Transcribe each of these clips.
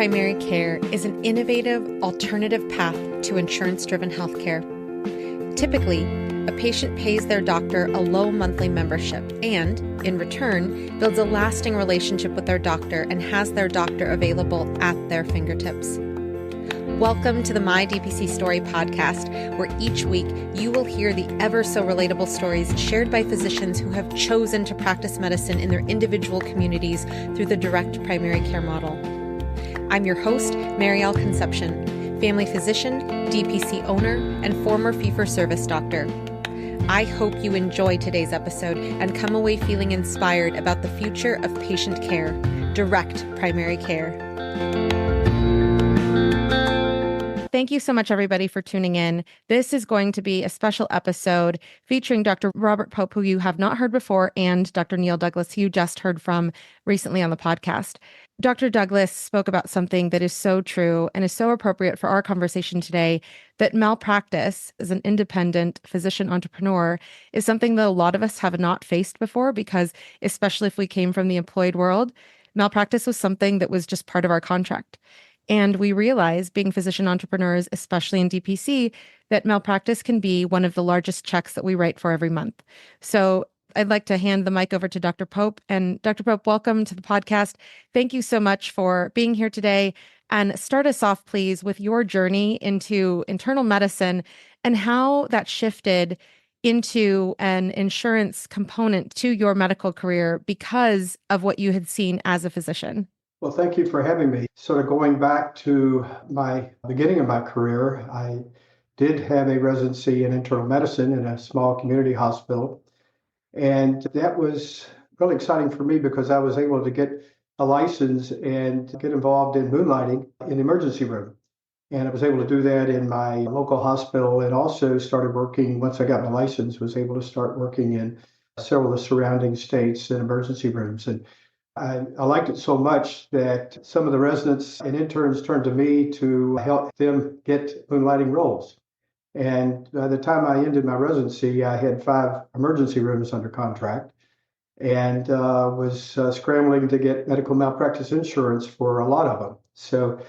primary care is an innovative, alternative path to insurance-driven healthcare. Typically, a patient pays their doctor a low monthly membership and, in return, builds a lasting relationship with their doctor and has their doctor available at their fingertips. Welcome to the My DPC Story podcast, where each week you will hear the ever-so-relatable stories shared by physicians who have chosen to practice medicine in their individual communities through the direct primary care model. I'm your host, Marielle Concepcion, family physician, DPC owner, and former fee-for-service doctor. I hope you enjoy today's episode and come away feeling inspired about the future of patient care, direct primary care. Thank you so much, everybody, for tuning in. This is going to be a special episode featuring Dr. Robert Pope, who you have not heard before, and Dr. Neal Douglas, who you just heard from recently on the podcast. Dr. Douglas spoke about something that is so true and is so appropriate for our conversation today, that malpractice as an independent physician entrepreneur is something that a lot of us have not faced before, because especially if we came from the employed world, malpractice was something that was just part of our contract. And we realize, being physician entrepreneurs, especially in DPC, that malpractice can be one of the largest checks that we write for every month. So I'd like to hand the mic over to Dr. Pope. And Dr. Pope, welcome to the podcast. Thank you so much for being here today. And start us off, please, with your journey into internal medicine and how that shifted into an insurance component to your medical career because of what you had seen as a physician. Well, thank you for having me. Sort of going back to my beginning of my career, I did have a residency in internal medicine in a small community hospital. And that was really exciting for me because I was able to get a license and get involved in moonlighting in the emergency room. And I was able to do that in my local hospital, and also started working, once I got my license, was able to start working in several of the surrounding states in emergency rooms. And I liked it so much that some of the residents and interns turned to me to help them get moonlighting roles. And by the time I ended my residency, I had 5 emergency rooms under contract and was scrambling to get medical malpractice insurance for a lot of them. So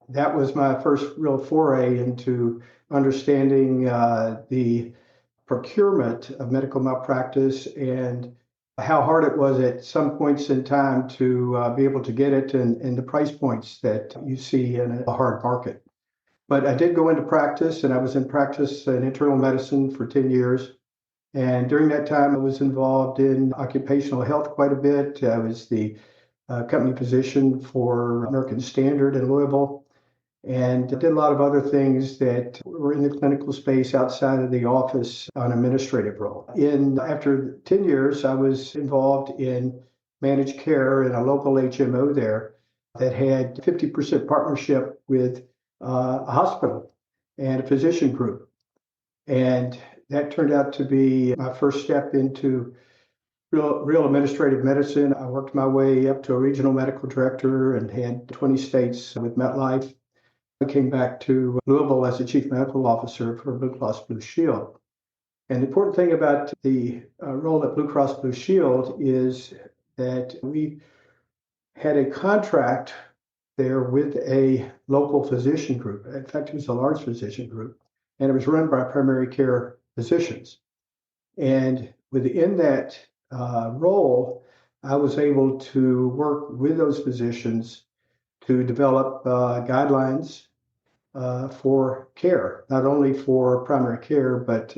that was my first real foray into understanding the procurement of medical malpractice and how hard it was at some points in time to be able to get it, and the price points that you see in a hard market. But I did go into practice, and I was in practice in internal medicine for 10 years. And during that time, I was involved in occupational health quite a bit. I was the company physician for American Standard in Louisville, and I did a lot of other things that were in the clinical space outside of the office on administrative role. After 10 years, I was involved in managed care in a local HMO there that had 50% partnership with a hospital and a physician group. And that turned out to be my first step into real administrative medicine. I worked my way up to a regional medical director and had 20 states with MetLife. I came back to Louisville as the chief medical officer for Blue Cross Blue Shield. And the important thing about the role at Blue Cross Blue Shield is that we had a contract there with a local physician group. In fact, it was a large physician group, and it was run by primary care physicians. And within that role, I was able to work with those physicians to develop guidelines for care, not only for primary care, but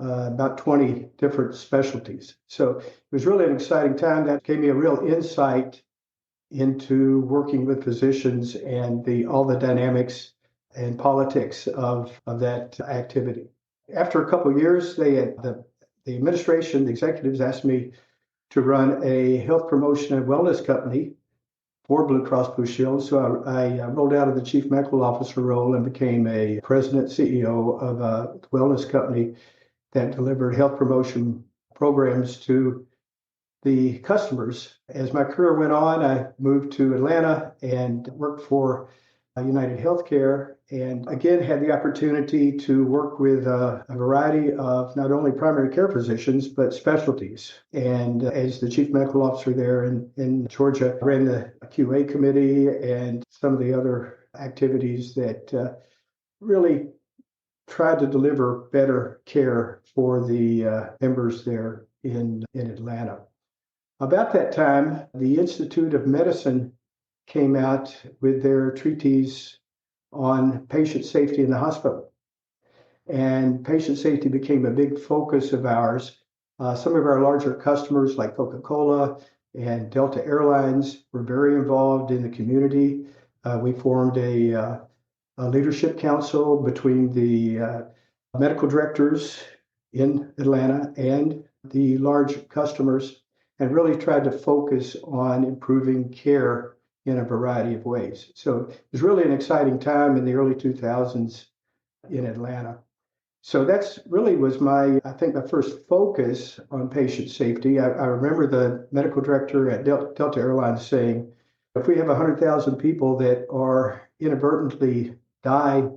about 20 different specialties. So it was really an exciting time. That gave me a real insight into working with physicians and all the dynamics and politics of that activity. After a couple of years, the administration, the executives asked me to run a health promotion and wellness company for Blue Cross Blue Shield. So I rolled out of the chief medical officer role and became a president, CEO of a wellness company that delivered health promotion programs to the customers. As my career went on, I moved to Atlanta and worked for United Healthcare And again, had the opportunity to work with a variety of not only primary care physicians, but specialties. And as the chief medical officer there in Georgia, I ran the QA committee and some of the other activities that really tried to deliver better care for the members there in Atlanta. About that time, the Institute of Medicine came out with their treatise on patient safety in the hospital. And patient safety became a big focus of ours. Some of our larger customers, like Coca-Cola and Delta Airlines, were very involved in the community. We formed a leadership council between the medical directors in Atlanta and the large customers, and really tried to focus on improving care in a variety of ways. So it was really an exciting time in the early 2000s in Atlanta. So that's really was I think my first focus on patient safety. I remember the medical director at Delta Airlines saying, if we have 100,000 people that are inadvertently die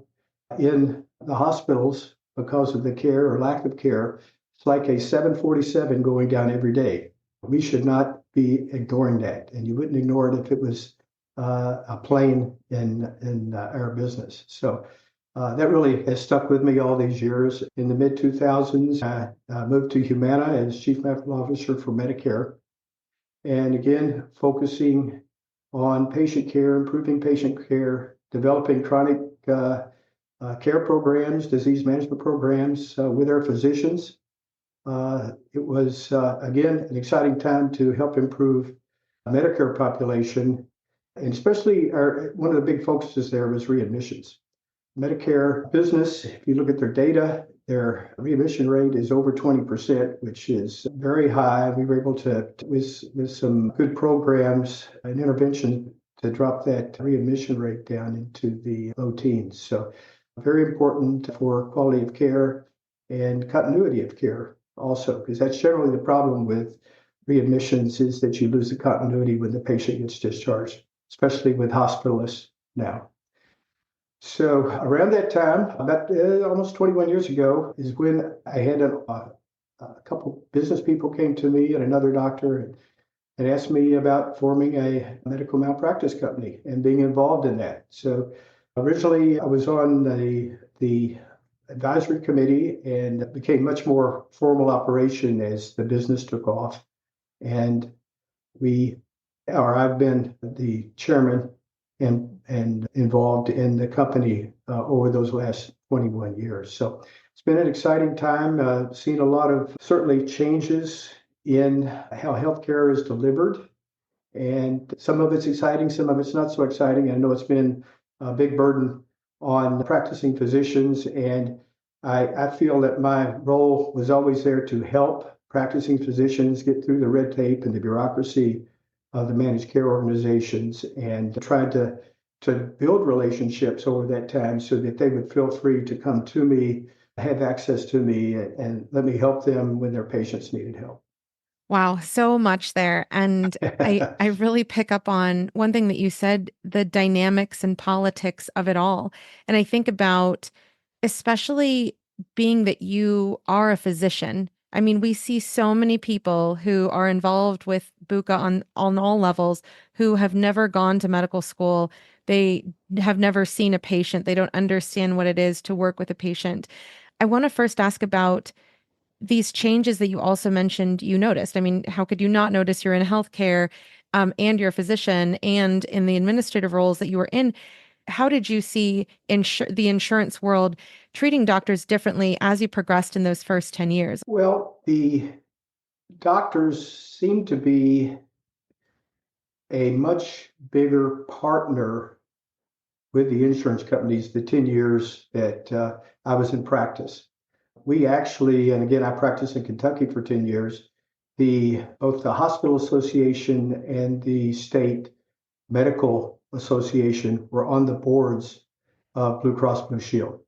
in the hospitals because of the care or lack of care, it's like a 747 going down every day. We should not be ignoring that. And you wouldn't ignore it if it was a plane in our business. So that really has stuck with me all these years. In the mid 2000s, I moved to Humana as Chief Medical Officer for Medicare. And again, focusing on patient care, improving patient care, developing chronic care programs, disease management programs with our physicians. It was, again, an exciting time to help improve Medicare population. And especially one of the big focuses there was readmissions. Medicare business, if you look at their data, their readmission rate is over 20%, which is very high. We were able to, with some good programs and intervention, to drop that readmission rate down into the low teens. So very important for quality of care and continuity of care also, because that's generally the problem with readmissions is that you lose the continuity when the patient gets discharged, especially with hospitalists now. So around that time, about almost 21 years ago, is when I had a couple business people came to me and another doctor and asked me about forming a medical malpractice company and being involved in that. So originally I was on the advisory committee, and it became much more formal operation as the business took off. And I've been the chairman and involved in the company over those last 21 years. So it's been an exciting time, seen a lot of certainly changes in how healthcare is delivered. And some of it's exciting, some of it's not so exciting. I know it's been a big burden on practicing physicians, and I feel that my role was always there to help practicing physicians get through the red tape and the bureaucracy of the managed care organizations, and tried to build relationships over that time so that they would feel free to come to me, have access to me, and let me help them when their patients needed help. Wow, so much there. And I really pick up on one thing that you said, the dynamics and politics of it all. And I think about, especially being that you are a physician. I mean, we see so many people who are involved with BUCA on all levels who have never gone to medical school. They have never seen a patient. They don't understand what it is to work with a patient. I want to first ask about these changes that you also mentioned you noticed. I mean, how could you not notice you're in healthcare, and you're a physician and in the administrative roles that you were in? How did you see the insurance world treating doctors differently as you progressed in those first 10 years? Well, the doctors seem to be a much bigger partner with the insurance companies the 10 years that I was in practice. We actually, and again, I practiced in Kentucky for 10 years, both the hospital association and the state medical association were on the boards of Blue Cross Blue Shield.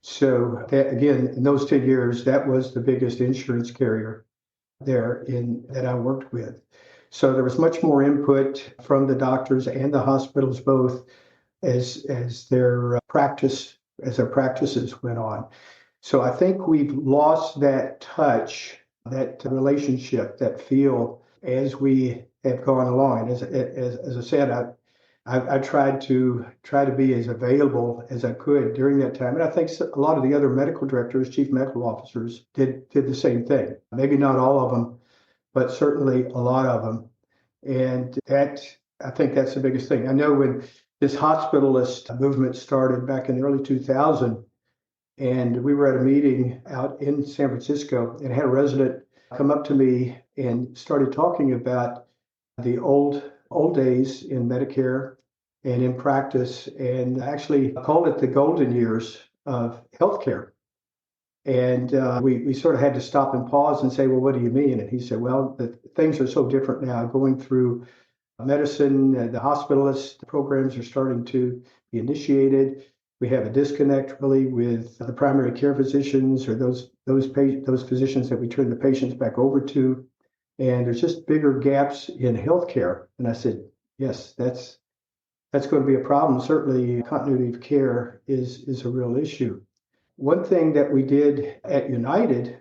So that, again, in those 10 years, that was the biggest insurance carrier there that I worked with. So there was much more input from the doctors and the hospitals both as their practices went on. So I think we've lost that touch, that relationship, that feel as we have gone along. As I said, I tried to be as available as I could during that time, and I think a lot of the other medical directors, chief medical officers, did the same thing. Maybe not all of them, but certainly a lot of them. And I think that's the biggest thing. I know when this hospitalist movement started back in the early 2000s, and we were at a meeting out in San Francisco and had a resident come up to me and started talking about the old days in Medicare and in practice, and actually called it the golden years of healthcare. And we sort of had to stop and pause and say, well, what do you mean? And he said, well, things are so different now. Going through medicine, the hospitalist programs are starting to be initiated. We have a disconnect really with the primary care physicians, or those physicians that we turn the patients back over to. And there's just bigger gaps in healthcare. And I said, yes, that's going to be a problem. Certainly, continuity of care is a real issue. One thing that we did at United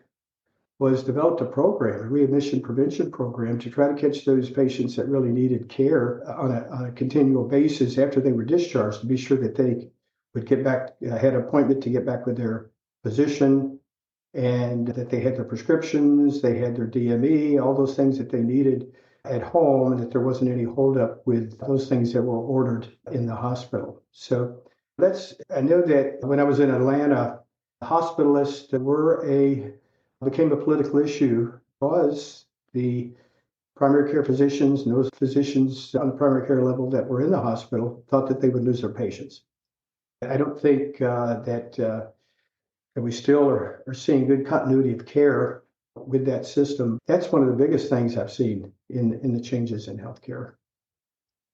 was developed a program, a readmission prevention program, to try to catch those patients that really needed care on a continual basis after they were discharged, to be sure that they would get back, had an appointment to get back with their physician, and that they had their prescriptions, they had their DME, all those things that they needed at home, and that there wasn't any holdup with those things that were ordered in the hospital. So I know that when I was in Atlanta, hospitalists became a political issue because the primary care physicians and those physicians on the primary care level that were in the hospital thought that they would lose their patients. I don't think that we still are seeing good continuity of care with that system. That's one of the biggest things I've seen in the changes in healthcare.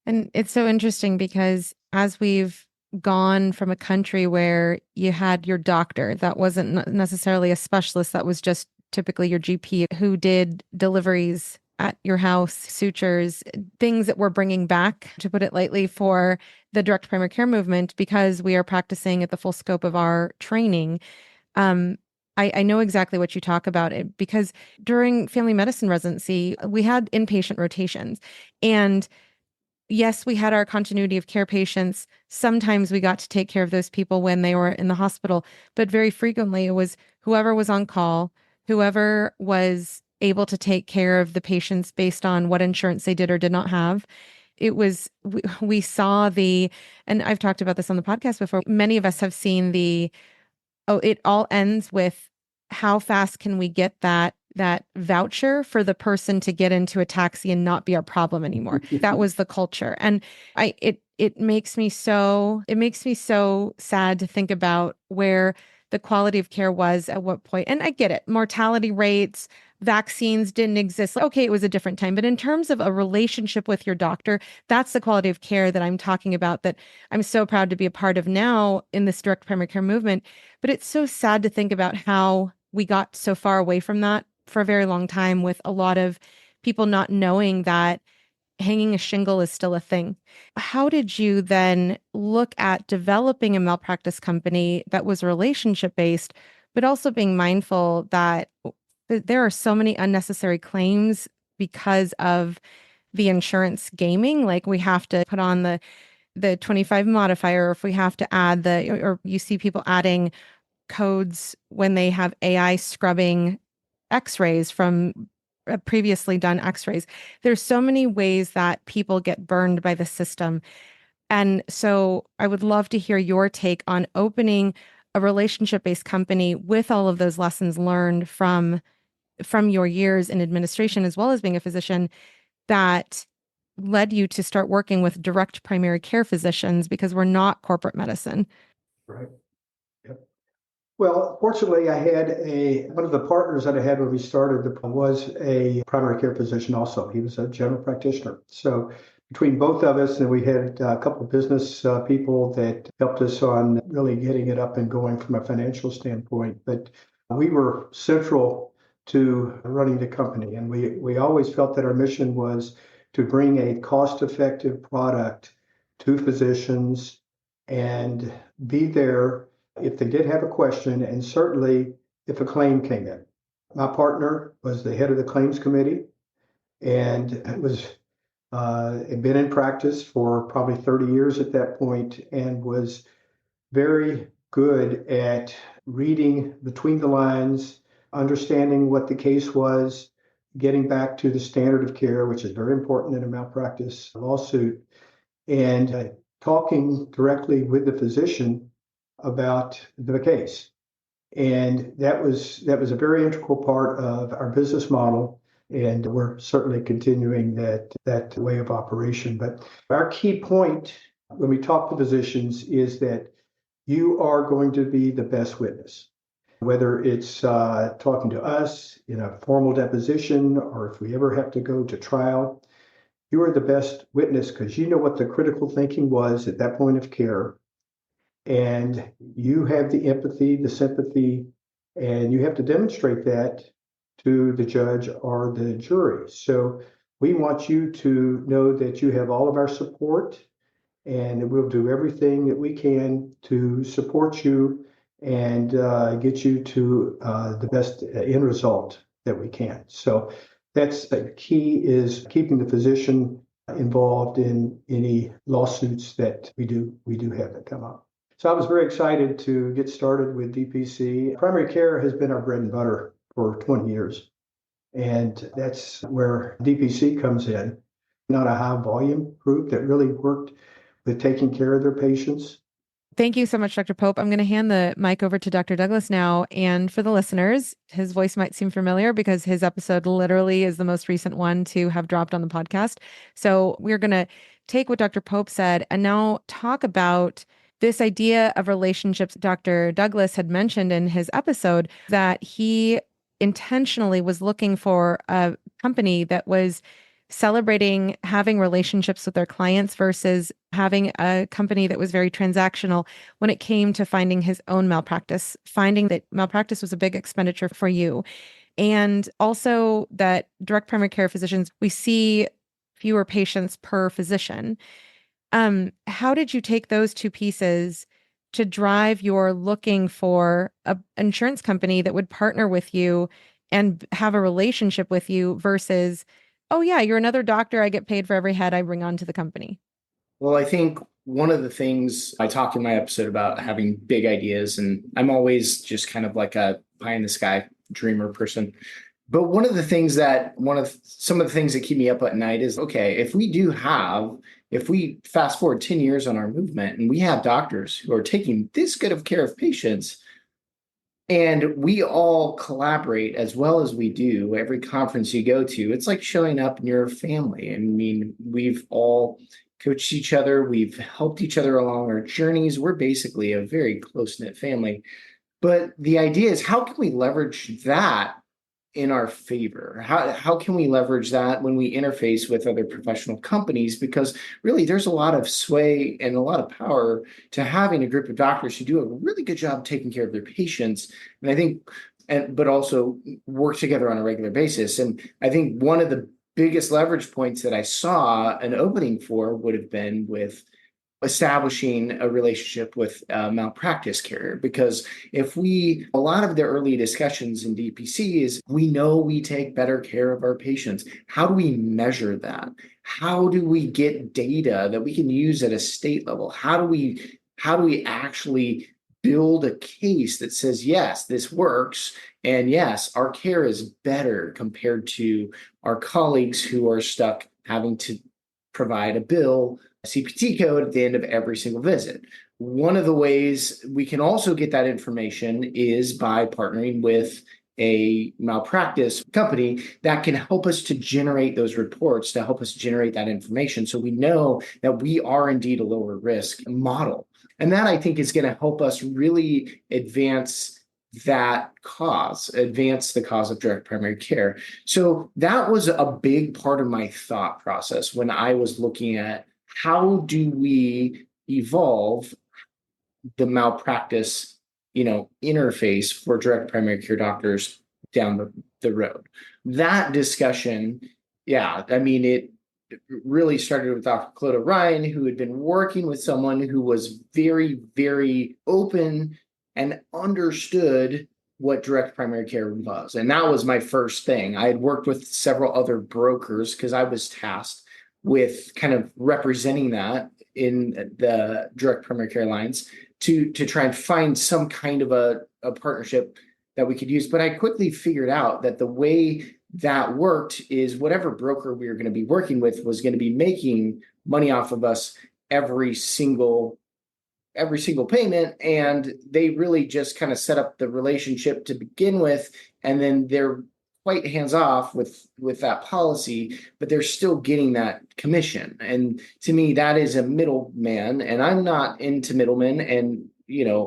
And it's so interesting because as we've gone from a country where you had your doctor that wasn't necessarily a specialist, that was just typically your GP who did deliveries at your house, sutures, things that we're bringing back, to put it lightly, for the direct primary care movement, because we are practicing at the full scope of our training. Um, I know exactly what you talk about, it because during family medicine residency, we had inpatient rotations, and yes, we had our continuity of care patients. Sometimes we got to take care of those people when they were in the hospital, but very frequently it was whoever was on call, whoever was able to take care of the patients based on what insurance they did or did not have. We saw and I've talked about this on the podcast before. Many of us have seen it all ends with how fast can we get that voucher for the person to get into a taxi and not be our problem anymore. That was the culture. And it makes me so sad to think about where the quality of care was at what point. And I get it. Mortality rates, vaccines didn't exist. Okay, it was a different time. But in terms of a relationship with your doctor, that's the quality of care that I'm talking about, that I'm so proud to be a part of now in this direct primary care movement. But it's so sad to think about how we got so far away from that for a very long time, with a lot of people not knowing that hanging a shingle is still a thing. How did you then look at developing a malpractice company that was relationship based, but also being mindful that there are so many unnecessary claims because of the insurance gaming? Like, we have to put on the 25 modifier, or if we have to add or you see people adding codes when they have AI scrubbing x-rays from previously done x-rays. There's so many ways that people get burned by the system. And so I would love to hear your take on opening a relationship-based company with all of those lessons learned from your years in administration, as well as being a physician, that led you to start working with direct primary care physicians, because we're not corporate medicine. Right. Well, fortunately, I had one of the partners that I had when we started was a primary care physician also. He was a general practitioner. So between both of us, and we had a couple of business people that helped us on really getting it up and going from a financial standpoint. But we were central to running the company. And we always felt that our mission was to bring a cost-effective product to physicians and be there if they did have a question, and certainly if a claim came in. My partner was the head of the claims committee and had been in practice for probably 30 years at that point and was very good at reading between the lines, understanding what the case was, getting back to the standard of care, which is very important in a malpractice lawsuit, and talking directly with the physician about the case. And that was a very integral part of our business model. And we're certainly continuing that way of operation. But our key point when we talk to physicians is that you are going to be the best witness, whether it's talking to us in a formal deposition or if we ever have to go to trial. You are the best witness because you know what the critical thinking was at that point of care. And you have the empathy, the sympathy, and you have to demonstrate that to the judge or the jury. So we want you to know that you have all of our support, and we'll do everything that we can to support you and get you to the best end result that we can. So that's the key, is keeping the physician involved in any lawsuits that we do have that come up. So I was very excited to get started with DPC. Primary care has been our bread and butter for 20 years. And that's where DPC comes in, not a high volume group that really worked with taking care of their patients. Thank you so much, Dr. Pope. I'm going to hand the mic over to Dr. Douglas now. And for the listeners, his voice might seem familiar because his episode literally is the most recent one to have dropped on the podcast. So we're going to take what Dr. Pope said and now talk about this idea of relationships. Dr. Douglas had mentioned in his episode that he intentionally was looking for a company that was celebrating having relationships with their clients versus having a company that was very transactional when it came to finding his own malpractice, finding that malpractice was a big expenditure for you. And also that direct primary care physicians, we see fewer patients per physician. How did you take those two pieces to drive your looking for an insurance company that would partner with you and have a relationship with you versus, oh yeah, you're another doctor, I get paid for every head I bring onto the company? Well, I think one of the things I talked in my episode about having big ideas, and I'm always just kind of like a pie in the sky dreamer person. But some of the things that keep me up at night is, okay, if we fast forward 10 years on our movement and we have doctors who are taking this good of care of patients, and we all collaborate as well as we do, every conference you go to, it's like showing up in your family. I mean, we've all coached each other. We've helped each other along our journeys. We're basically a very close-knit family. But the idea is, how can we leverage that in our favor? How can we leverage that when we interface with other professional companies? Because really, there's a lot of sway and a lot of power to having a group of doctors who do a really good job taking care of their patients. And I think, but also work together on a regular basis. And I think one of the biggest leverage points that I saw an opening for would have been with establishing a relationship with a malpractice carrier. Because a lot of the early discussions in DPC is, we know we take better care of our patients. How do we measure that? How do we get data that we can use at a state level? How do we actually build a case that says, yes, this works, and yes, our care is better compared to our colleagues who are stuck having to provide a bill, CPT code at the end of every single visit. One of the ways we can also get that information is by partnering with a malpractice company that can help us to generate those reports, to help us generate that information, so we know that we are indeed a lower risk model. And that, I think, is going to help us really advance the cause of direct primary care. So that was a big part of my thought process when I was looking at, how do we evolve the malpractice, interface for direct primary care doctors down the road? That discussion, yeah, I mean, really started with Dr. Clodagh Ryan, who had been working with someone who was very, very open and understood what direct primary care was. And that was my first thing. I had worked with several other brokers because I was tasked with kind of representing that in the direct primary care lines to try and find some kind of a partnership that we could use. But I quickly figured out that the way that worked is whatever broker we were going to be working with was going to be making money off of us every single payment, and they really just kind of set up the relationship to begin with, and then they're quite hands off with that policy, but they're still getting that commission. And to me, that is a middleman, and I'm not into middlemen. And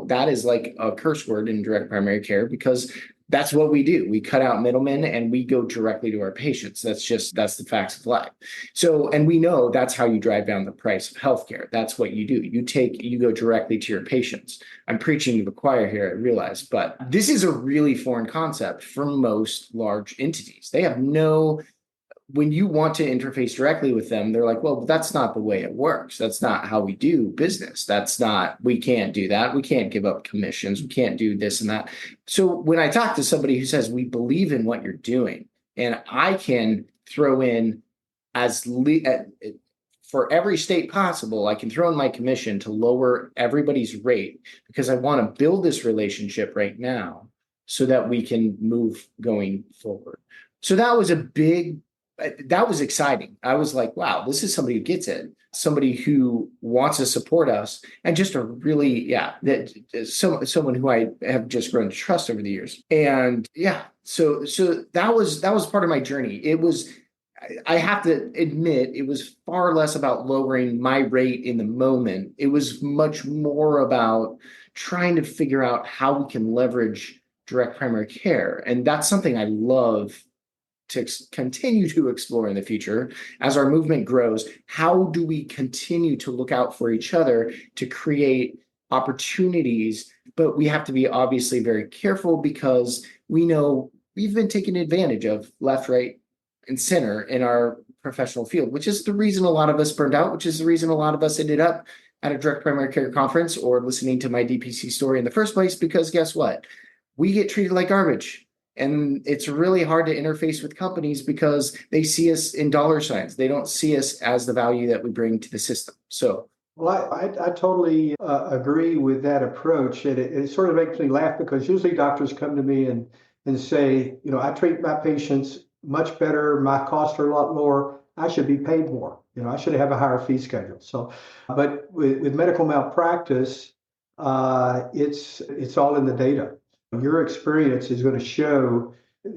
that is like a curse word in direct primary care, because that's what we do. We cut out middlemen and we go directly to our patients. That's the facts of life. So, and we know that's how you drive down the price of healthcare. That's what you do. You go directly to your patients. I'm preaching to the choir here, I realize, but this is a really foreign concept for most large entities. They have when you want to interface directly with them, they're like, well, that's not the way it works. That's not how we do business. We can't do that. We can't give up commissions. We can't do this and that. So when I talk to somebody who says, we believe in what you're doing, and I can throw in for every state possible, I can throw in my commission to lower everybody's rate because I want to build this relationship right now so that we can move going forward. So that was exciting. I was like, wow, this is somebody who gets it, somebody who wants to support us, and just someone who I have just grown to trust over the years. And so that was part of my journey. I have to admit, it was far less about lowering my rate in the moment. It was much more about trying to figure out how we can leverage direct primary care. And that's something I love to continue to explore in the future as our movement grows. How do we continue to look out for each other to create opportunities? But we have to be obviously very careful, because we know we've been taken advantage of left, right, and center in our professional field, which is the reason a lot of us burned out, which is the reason a lot of us ended up at a direct primary care conference or listening to my DPC story in the first place, because guess what? We get treated like garbage. And it's really hard to interface with companies because they see us in dollar signs. They don't see us as the value that we bring to the system. So, well, I totally agree with that approach. And it sort of makes me laugh, because usually doctors come to me and say, I treat my patients much better. My costs are a lot lower. I should be paid more. I should have a higher fee schedule. So, but with medical malpractice, it's all in the data. Your experience is going to show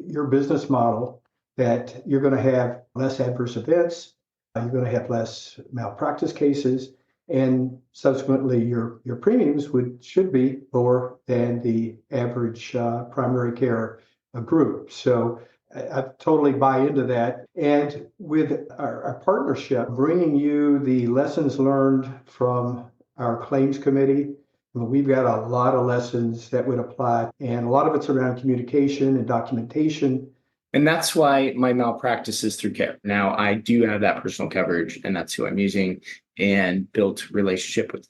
your business model that you're going to have less adverse events, you're going to have less malpractice cases, and subsequently your premiums should be lower than the average primary care group. So I totally buy into that. And with our partnership, bringing you the lessons learned from our claims committee, we've got a lot of lessons that would apply, and a lot of it's around communication and documentation. And that's why my malpractice is through care. Now, I do have that personal coverage, and that's who I'm using, and built relationship with,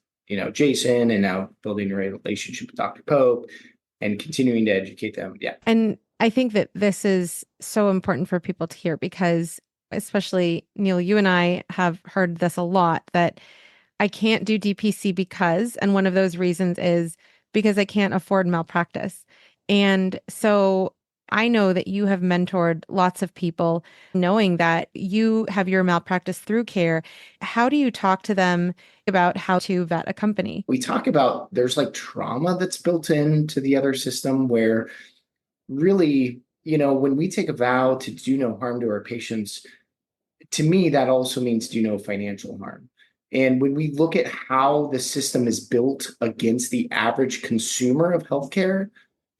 Jason, and now building a relationship with Dr. Pope and continuing to educate them. Yeah. And I think that this is so important for people to hear, because especially Neal, you and I have heard this a lot, that I can't do DPC because, and one of those reasons is because I can't afford malpractice. And so I know that you have mentored lots of people, knowing that you have your malpractice through care. How do you talk to them about how to vet a company? We talk about there's like trauma that's built into the other system, where really, when we take a vow to do no harm to our patients, to me, that also means do no financial harm. And when we look at how the system is built against the average consumer of healthcare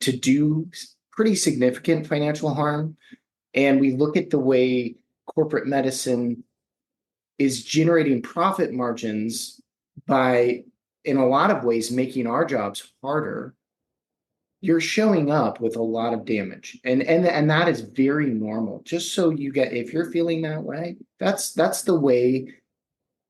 to do pretty significant financial harm, and we look at the way corporate medicine is generating profit margins by, in a lot of ways, making our jobs harder, you're showing up with a lot of damage, and that is very normal. Just so you get, if you're feeling that way, that's the way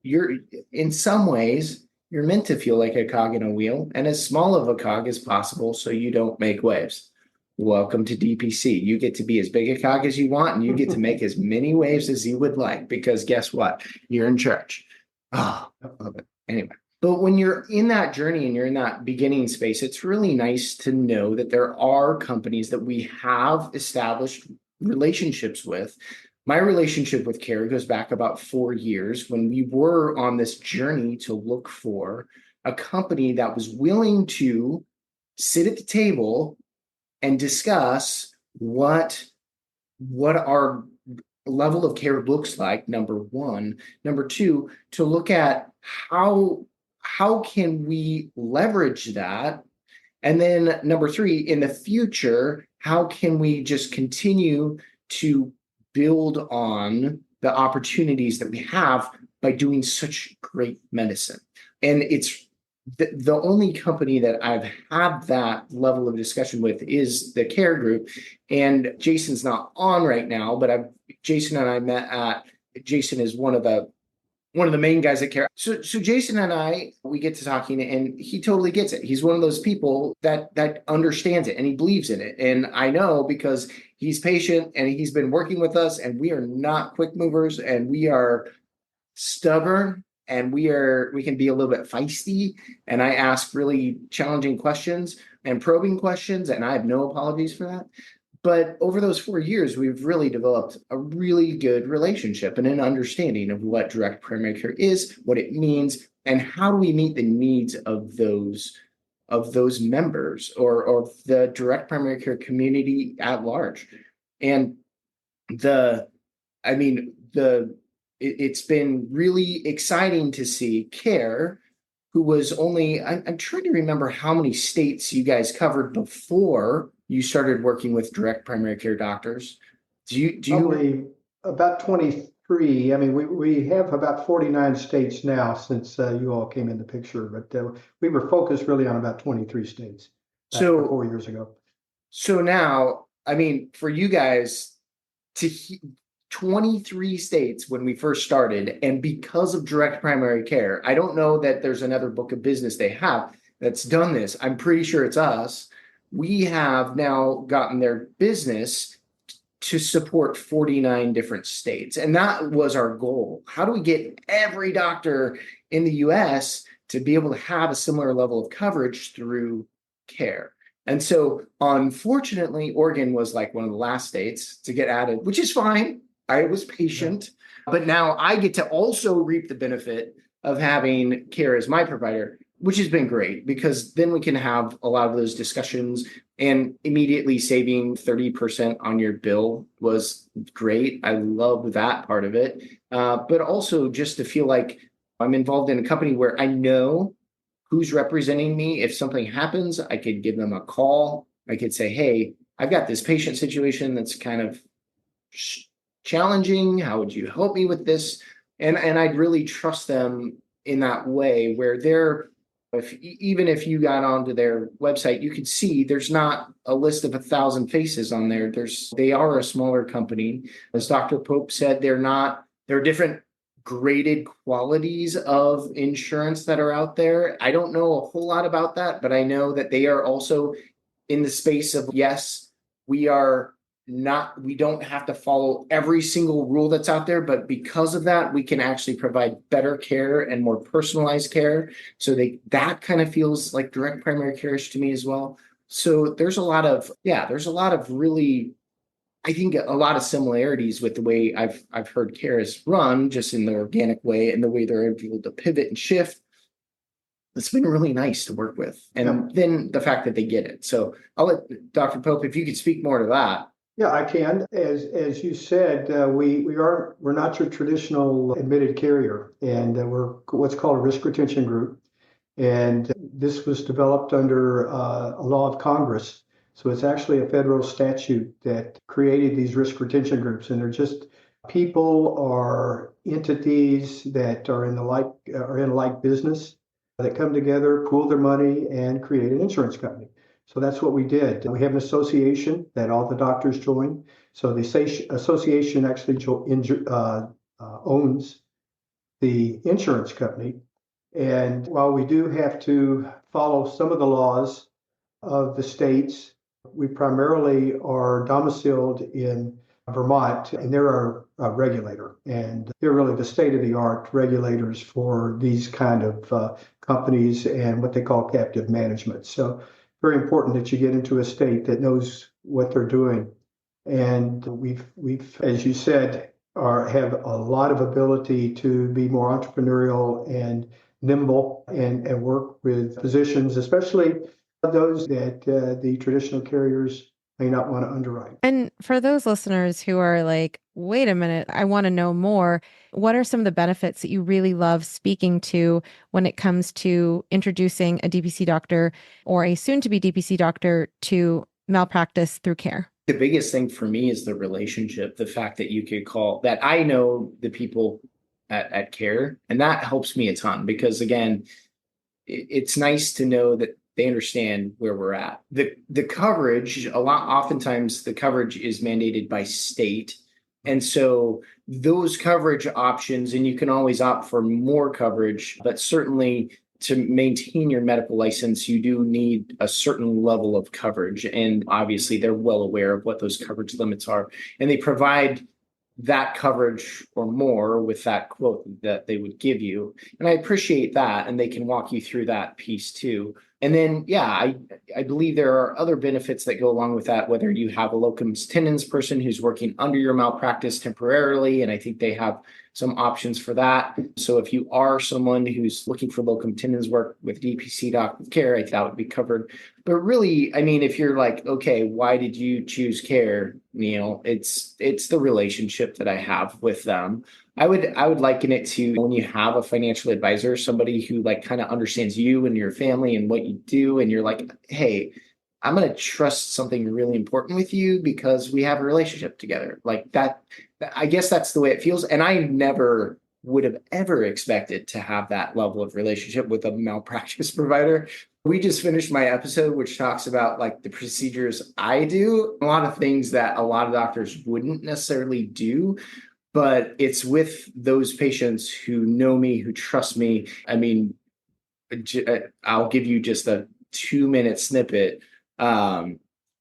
you're. In some ways, you're meant to feel like a cog in a wheel, and as small of a cog as possible, so you don't make waves. Welcome to DPC. You get to be as big a cog as you want, and you get to make as many waves as you would like, because guess what? You're in charge. Oh, I love it. Anyway. But when you're in that journey and you're in that beginning space, it's really nice to know that there are companies that we have established relationships with. My relationship with Care goes back about 4 years when we were on this journey to look for a company that was willing to sit at the table and discuss what our level of care looks like, number one. Number two, to look at how can we leverage that? And then number three, in the future, how can we just continue to build on the opportunities that we have by doing such great medicine? And it's the only company that I've had that level of discussion with is the Care Group. And Jason's not on right now, but Jason and I met at, Jason is one of the main guys at Care. So Jason and I, we get to talking, and he totally gets it. He's one of those people that understands it and he believes in it. And I know because he's patient and he's been working with us, and we are not quick movers, and we are stubborn, and we can be a little bit feisty. And I ask really challenging questions and probing questions, and I have no apologies for that. But over those 4 years, we've really developed a really good relationship and an understanding of what direct primary care is, what it means, and how do we meet the needs of those members or the direct primary care community at large. And it's been really exciting to see Care, who was only, I'm trying to remember how many states you guys covered before you started working with direct primary care doctors. Probably about 23. I mean, we have about 49 states now since you all came in the picture, but we were focused really on about 23 states back 4 years ago. So now, I mean, for you guys to 23 states when we first started, and because of direct primary care, I don't know that there's another book of business they have that's done this. I'm pretty sure it's us. We have now gotten their business to support 49 different states. And that was our goal. How do we get every doctor in the US to be able to have a similar level of coverage through Care? And so, unfortunately, Oregon was like one of the last states to get added, which is fine. I was patient, but now I get to also reap the benefit of having Care as my provider, which has been great, because then we can have a lot of those discussions, and immediately saving 30% on your bill was great. I love that part of it. But also just to feel like I'm involved in a company where I know who's representing me. If something happens, I could give them a call. I could say, hey, I've got this patient situation that's kind of challenging. How would you help me with this? And I'd really trust them in that way, where even if you got onto their website, you could see there's not a list of 1,000 faces on there. They are a smaller company. As Dr. Pope said, there are different graded qualities of insurance that are out there. I don't know a whole lot about that, but I know that they are also in the space of, yes, we don't have to follow every single rule that's out there, but because of that, we can actually provide better care and more personalized care. So that kind of feels like direct primary care to me as well. So there's a lot of really, I think, a lot of similarities with the way I've heard Care is run, just in the organic way and the way they're able to pivot and shift. It's been really nice to work with. And then the fact that they get it. So I'll let Dr. Pope, if you could speak more to that. Yeah, I can. As you said, we're not your traditional admitted carrier, and we're what's called a risk retention group. And this was developed under a law of Congress. So it's actually a federal statute that created these risk retention groups, and they're just people or entities that are in a like business that come together, pool their money, and create an insurance company. So that's what we did. We have an association that all the doctors join. So the association actually owns the insurance company. And while we do have to follow some of the laws of the states, we primarily are domiciled in Vermont, and they're our regulator. And they're really the state-of-the-art regulators for these kind of companies and what they call captive management. So very important that you get into a state that knows what they're doing. And we've as you said, have a lot of ability to be more entrepreneurial and nimble and work with physicians, especially those that the traditional carriers may not want to underwrite. And for those listeners who are like, wait a minute, I want to know more, what are some of the benefits that you really love speaking to when it comes to introducing a DPC doctor or a soon to be DPC doctor to malpractice through care? The biggest thing for me is the relationship, the fact that you could call, that I know the people at care, and that helps me a ton because, again, it's nice to know that they understand where we're at. The coverage, oftentimes the coverage is mandated by state. And so those coverage options, and you can always opt for more coverage, but certainly to maintain your medical license, you do need a certain level of coverage. And obviously they're well aware of what those coverage limits are. And they provide that coverage or more with that quote that they would give you. And I appreciate that. And they can walk you through that piece too. And then, yeah, I believe there are other benefits that go along with that, whether you have a locums tenens person who's working under your malpractice temporarily, and I think they have some options for that. So if you are someone who's looking for locum tenens work with DPC doc care, I think that would be covered. But really, I mean, if you're like, okay, why did you choose care, Neal? It's the relationship that I have with them. I would liken it to when you have a financial advisor, somebody who like kind of understands you and your family and what you do, and you're like, hey, I'm going to trust something really important with you because we have a relationship together. Like that, I guess that's the way it feels. And I never would have ever expected to have that level of relationship with a malpractice provider. We just finished my episode, which talks about like the procedures I do, a lot of things that a lot of doctors wouldn't necessarily do. But it's with those patients who know me, who trust me. I mean, I'll give you just a 2-minute snippet.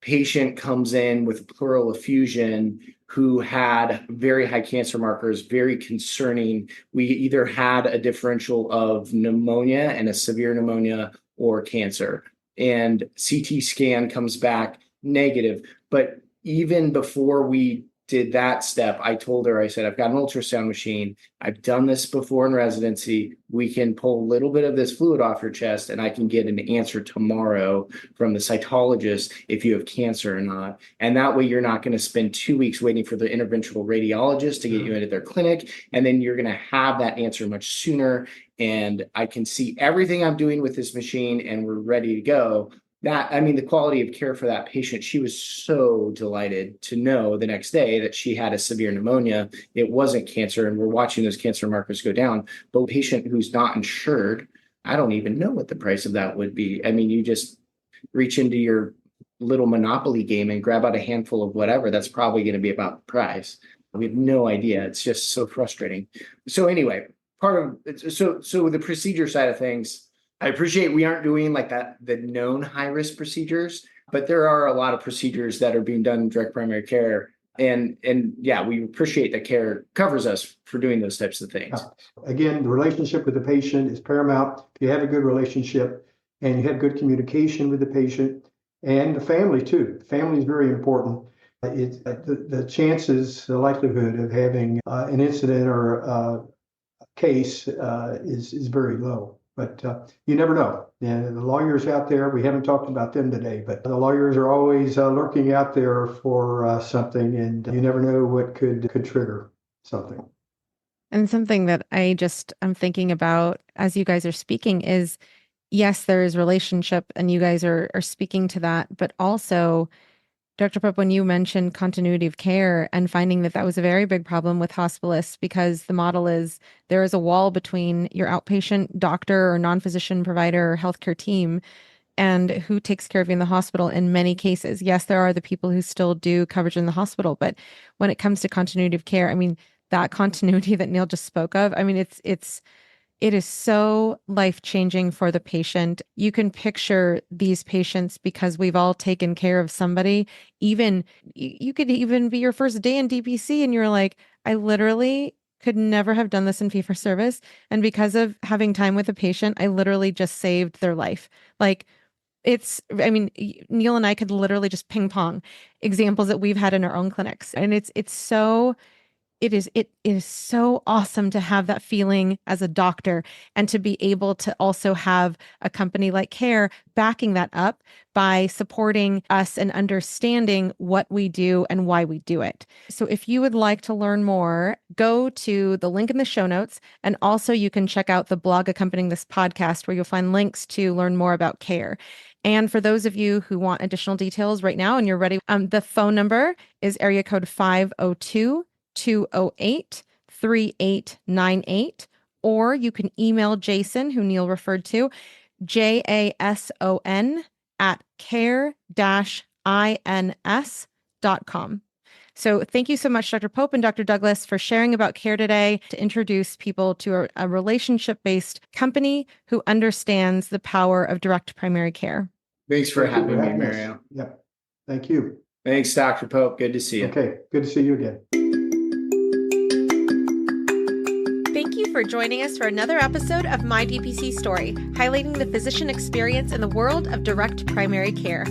Patient comes in with pleural effusion who had very high cancer markers, very concerning. We either had a differential of pneumonia and a severe pneumonia or cancer. And CT scan comes back negative. But even before we did that step, I told her, I said, I've got an ultrasound machine. I've done this before in residency. We can pull a little bit of this fluid off your chest and I can get an answer tomorrow from the cytologist if you have cancer or not. And that way you're not going to spend 2 weeks waiting for the interventional radiologist to get you into their clinic. And then you're going to have that answer much sooner. And I can see everything I'm doing with this machine and we're ready to go. That, I mean, the quality of care for that patient, she was so delighted to know the next day that she had a severe pneumonia. It wasn't cancer, and we're watching those cancer markers go down. But a patient who's not insured, I don't even know what the price of that would be. I mean, you just reach into your little Monopoly game and grab out a handful of whatever. That's probably going to be about the price. We have no idea. It's just so frustrating. So anyway, so the procedure side of things, I appreciate we aren't doing like that, the known high risk procedures, but there are a lot of procedures that are being done in direct primary care. And yeah, we appreciate that care covers us for doing those types of things. Again, the relationship with the patient is paramount. If you have a good relationship and you have good communication with the patient and the family too. The family is very important. The chances, the likelihood of having an incident or a case is very low. But you never know. And the lawyers out there, we haven't talked about them today, but the lawyers are always lurking out there for something, and you never know what could trigger something. And something that I'm thinking about as you guys are speaking is, yes, there is relationship and you guys are speaking to that, but also Dr. Pope, when you mentioned continuity of care and finding that that was a very big problem with hospitalists because the model is there is a wall between your outpatient doctor or non-physician provider or healthcare team and who takes care of you in the hospital in many cases. Yes, there are the people who still do coverage in the hospital, but when it comes to continuity of care, I mean, that continuity that Neal just spoke of, I mean, it is so life-changing for the patient. You can picture these patients because we've all taken care of somebody. Even you could even be your first day in DPC and you're like, I literally could never have done this in fee-for-service. And because of having time with a patient, I literally just saved their life. Like I mean, Neal and I could literally just ping pong examples that we've had in our own clinics. And it is so awesome to have that feeling as a doctor and to be able to also have a company like Care backing that up by supporting us and understanding what we do and why we do it. So if you would like to learn more, go to the link in the show notes. And also you can check out the blog accompanying this podcast where you'll find links to learn more about Care. And for those of you who want additional details right now and you're ready, the phone number is area code 502-208-3898, or you can email Jason, who Neal referred to, jason@care-ins.com. So thank you so much, Dr. Pope and Dr. Douglas, for sharing about Care today to introduce people to a relationship-based company who understands the power of direct primary care. Thanks for having me, Mario. Yep. Thank you. Thanks, Dr. Pope. Good to see you. Okay. Good to see you again. Thank you for joining us for another episode of My DPC Story, highlighting the physician experience in the world of direct primary care.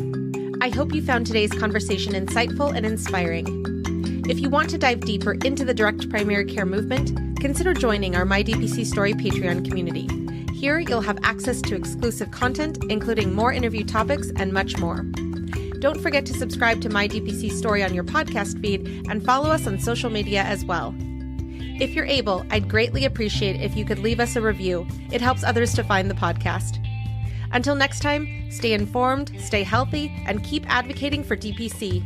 I hope you found today's conversation insightful and inspiring. If you want to dive deeper into the direct primary care movement, consider joining our My DPC Story Patreon community. Here, you'll have access to exclusive content, including more interview topics and much more. Don't forget to subscribe to My DPC Story on your podcast feed and follow us on social media as well. If you're able, I'd greatly appreciate if you could leave us a review. It helps others to find the podcast. Until next time, stay informed, stay healthy, and keep advocating for DPC.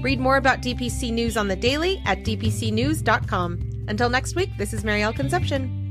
Read more about DPC news on the daily at dpcnews.com. Until next week, this is Marielle Concepcion.